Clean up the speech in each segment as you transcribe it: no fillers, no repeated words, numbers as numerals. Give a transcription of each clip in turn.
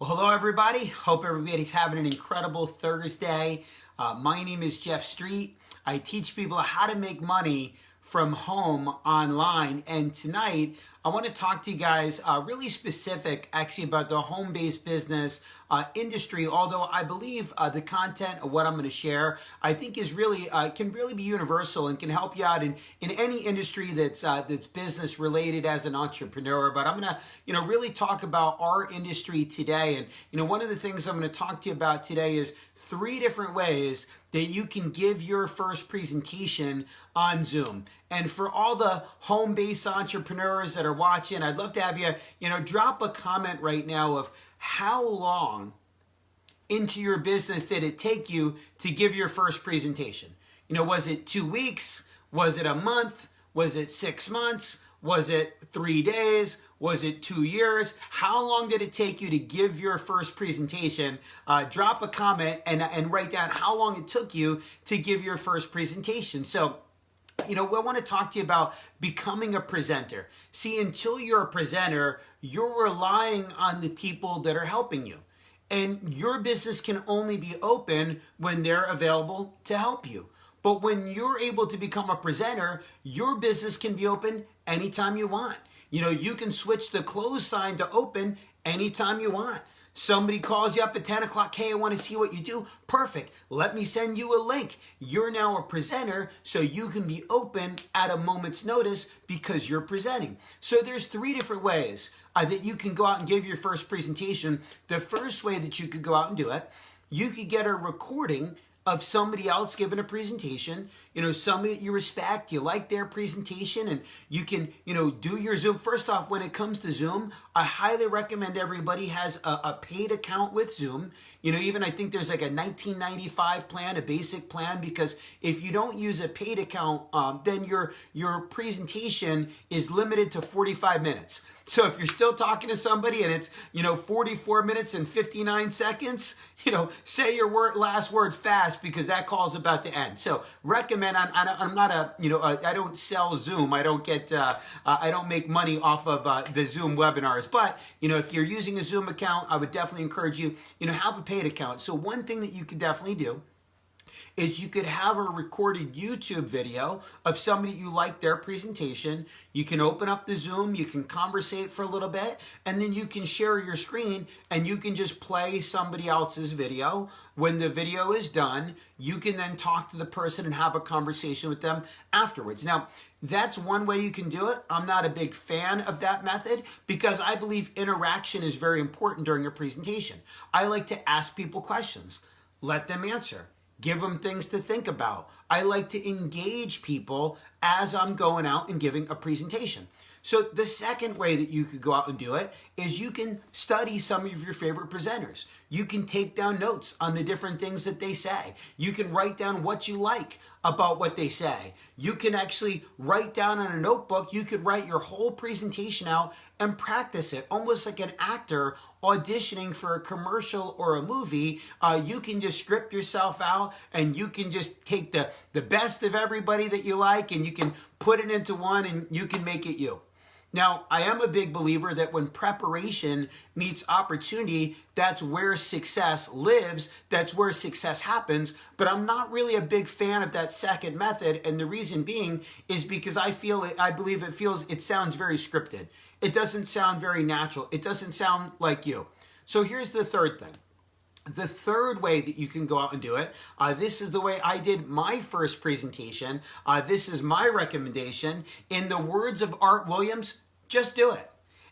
Well, hello everybody. Hope everybody's having an incredible Thursday. My name is Jeff Street. I teach people how to make money from home online. And tonight, I want to talk to you guys really specific actually about the home-based business industry. Although I believe the content of what I'm going to share, I think is really can really be universal and can help you out in any industry that's business related as an entrepreneur. But I'm going to really talk about our industry today. And one of the things I'm going to talk to you about today is 3 different ways that you can give your first presentation on Zoom. And for all the home-based entrepreneurs that are watching, I'd love to have you, drop a comment right now of how long into your business did it take you to give your first presentation? Was it 2 weeks? Was it a month? Was it 6 months? Was it 3 days? Was it 2 years? How long did it take you to give your first presentation? Drop a comment and write down how long it took you to give your first presentation. So, I want to talk to you about becoming a presenter. See, until you're a presenter, you're relying on the people that are helping you. And your business can only be open when they're available to help you. But when you're able to become a presenter, your business can be open anytime you want. You can switch the close sign to open anytime you want. Somebody calls you up at 10 o'clock, hey, I want to see what you do. Perfect. Let me send you a link. You're now a presenter, so you can be open at a moment's notice because you're presenting. So there's 3 different ways that you can go out and give your first presentation. The first way that you could go out and do it, you could get a recording of somebody else giving a presentation, somebody that you respect, you like their presentation, and you can, do your Zoom. First off, when it comes to Zoom, I highly recommend everybody has a paid account with Zoom. Even I think there's like a $19.95 plan, a basic plan, because if you don't use a paid account, then your presentation is limited to 45 minutes. So if you're still talking to somebody and it's, 44 minutes and 59 seconds, say your last words fast because that call's about to end. So recommend, I'm not I don't sell Zoom. I don't get, I don't make money off of the Zoom webinars. But, if you're using a Zoom account, I would definitely encourage you, have a paid account. So one thing that you could definitely do is you could have a recorded YouTube video of somebody you like their presentation. You can open up the Zoom, you can conversate for a little bit, and then you can share your screen and you can just play somebody else's video. When the video is done, you can then talk to the person and have a conversation with them afterwards. Now, that's one way you can do it. I'm not a big fan of that method because I believe interaction is very important during a presentation. I like to ask people questions, let them answer. Give them things to think about. I like to engage people as I'm going out and giving a presentation. So the second way that you could go out and do it is you can study some of your favorite presenters. You can take down notes on the different things that they say. You can write down what you like about what they say. You can actually write down on a notebook, you could write your whole presentation out and practice it, almost like an actor auditioning for a commercial or a movie. You can just script yourself out and you can just take the best of everybody that you like and you can put it into one and you can make it you. Now, I am a big believer that when preparation meets opportunity, that's where success lives, that's where success happens, but I'm not really a big fan of that second method, and the reason being is because I believe it sounds very scripted. It doesn't sound very natural. It doesn't sound like you. So here's the third thing. The third way that you can go out and do it, this is the way I did my first presentation. This is my recommendation. In the words of Art Williams, just do it.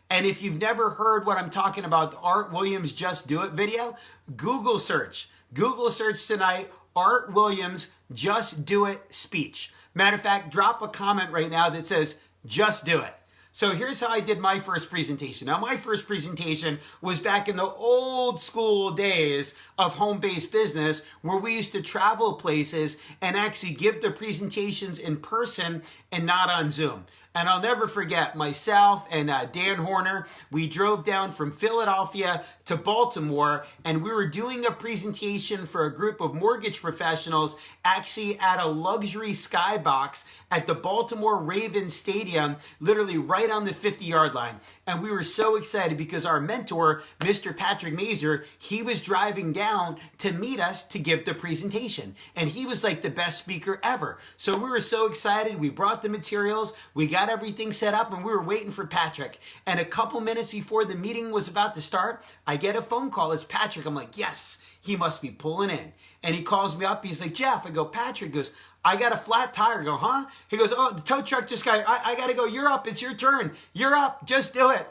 And if you've never heard what I'm talking about, the Art Williams Just Do It video, Google search. Google search tonight, Art Williams Just Do It speech. Matter of fact, drop a comment right now that says, just do it. So here's how I did my first presentation. Now, my first presentation was back in the old school days of home-based business where we used to travel places and actually give the presentations in person and not on Zoom. And I'll never forget myself and Dan Horner. We drove down from Philadelphia to Baltimore, and we were doing a presentation for a group of mortgage professionals actually at a luxury skybox at the Baltimore Ravens Stadium, literally right on the 50-yard line. And we were so excited because our mentor, Mr. Patrick Mazer, he was driving down to meet us to give the presentation. And he was like the best speaker ever. So we were so excited. We brought the materials, we got everything set up, and we were waiting for Patrick. And a couple minutes before the meeting was about to start, I get a phone call. It's Patrick. I'm like, yes, he must be pulling in. And he calls me up. He's like, Jeff. I go, Patrick. Goes, I got a flat tire. I go, huh? He goes, oh, the tow truck just got, I got to go. You're up. It's your turn. You're up. Just do it.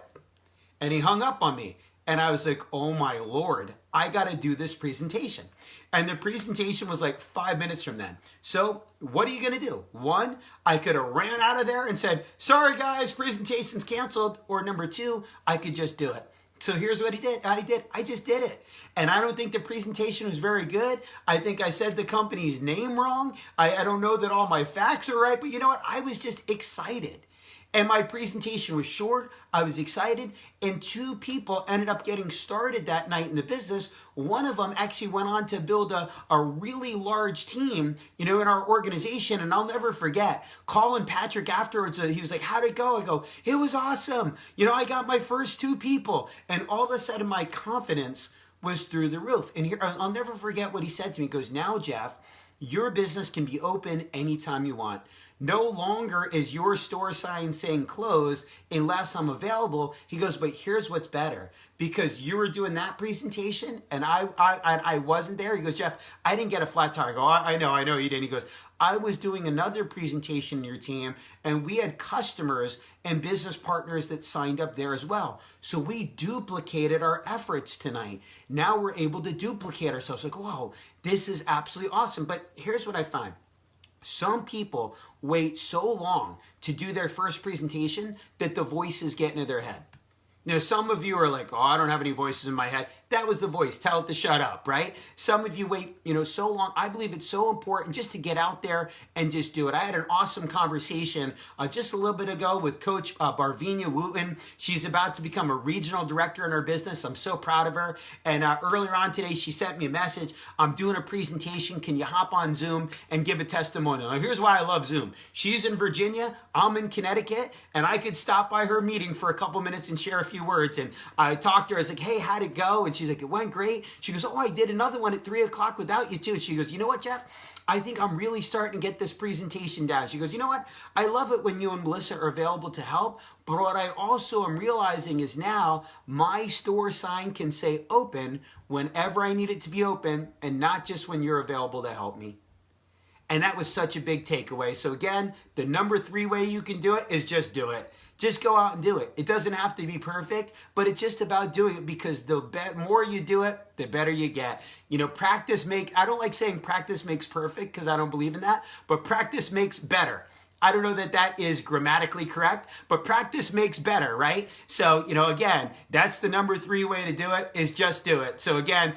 And he hung up on me. And I was like, oh my Lord, I got to do this presentation. And the presentation was like 5 minutes from then. So what are you going to do? One, I could have ran out of there and said, sorry guys, presentation's canceled. Or number two, I could just do it. So here's what he did. I just did it. And I don't think the presentation was very good. I think I said the company's name wrong. I don't know that all my facts are right, but you know what? I was just excited. And my presentation was short. I was excited. And 2 people ended up getting started that night in the business. One of them actually went on to build a really large team, in our organization. And I'll never forget calling Patrick afterwards. He was like, how'd it go? I go, it was awesome. I got my first 2 people. And all of a sudden my confidence was through the roof. And here, I'll never forget what he said to me. He goes, now, Jeff, your business can be open anytime you want. No longer is your store sign saying closed unless I'm available. He goes, but here's what's better. Because you were doing that presentation and I wasn't there. He goes, Jeff, I didn't get a flat tire. I go, I know you didn't. He goes, I was doing another presentation in your team and we had customers and business partners that signed up there as well. So we duplicated our efforts tonight. Now we're able to duplicate ourselves. Like, whoa, this is absolutely awesome. But here's what I find. Some people wait so long to do their first presentation that the voices get into their head. Now, some of you are like, oh, I don't have any voices in my head. That was the voice. Tell it to shut up, right? Some of you wait, so long. I believe it's so important just to get out there and just do it. I had an awesome conversation just a little bit ago with Coach Barvinia Wooten. She's about to become a regional director in her business. I'm so proud of her. And earlier on today, she sent me a message. I'm doing a presentation. Can you hop on Zoom and give a testimonial? Now, here's why I love Zoom. She's in Virginia. I'm in Connecticut. And I could stop by her meeting for a couple minutes and share a few words. And I talked to her. I was like, hey, how'd it go? And she's like, it went great. She goes, oh, I did another one at 3 o'clock without you too. And she goes, you know what, Jeff? I think I'm really starting to get this presentation down. She goes, you know what? I love it when you and Melissa are available to help. But what I also am realizing is now my store sign can say open whenever I need it to be open and not just when you're available to help me. And that was such a big takeaway. So again, the number 3 way you can do it is just do it. Just go out and do it. It doesn't have to be perfect, but it's just about doing it because the more you do it, the better you get. I don't like saying practice makes perfect because I don't believe in that, but practice makes better. I don't know that that is grammatically correct, but practice makes better, right? So, again, that's the number 3 way to do it is just do it. So again,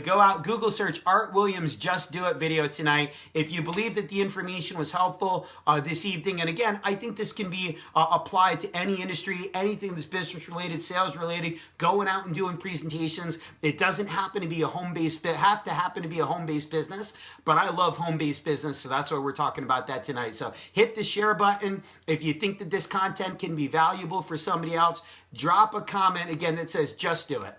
go out, Google search Art Williams Just Do It video tonight. If you believe that the information was helpful this evening, and again, I think this can be applied to any industry, anything that's business related, sales related, going out and doing presentations. It doesn't happen to be a home-based business, but I love home-based business, so that's why we're talking about that tonight. So hit the share button. If you think that this content can be valuable for somebody else, drop a comment again that says just do it.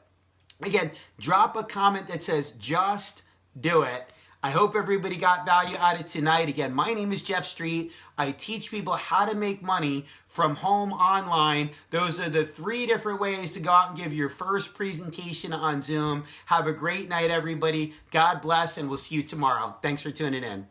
Again, drop a comment that says just do it. I hope everybody got value out of tonight. Again, my name is Jeff Street. I teach people how to make money from home online. Those are the 3 different ways to go out and give your first presentation on Zoom. Have a great night, everybody. God bless, and we'll see you tomorrow. Thanks for tuning in.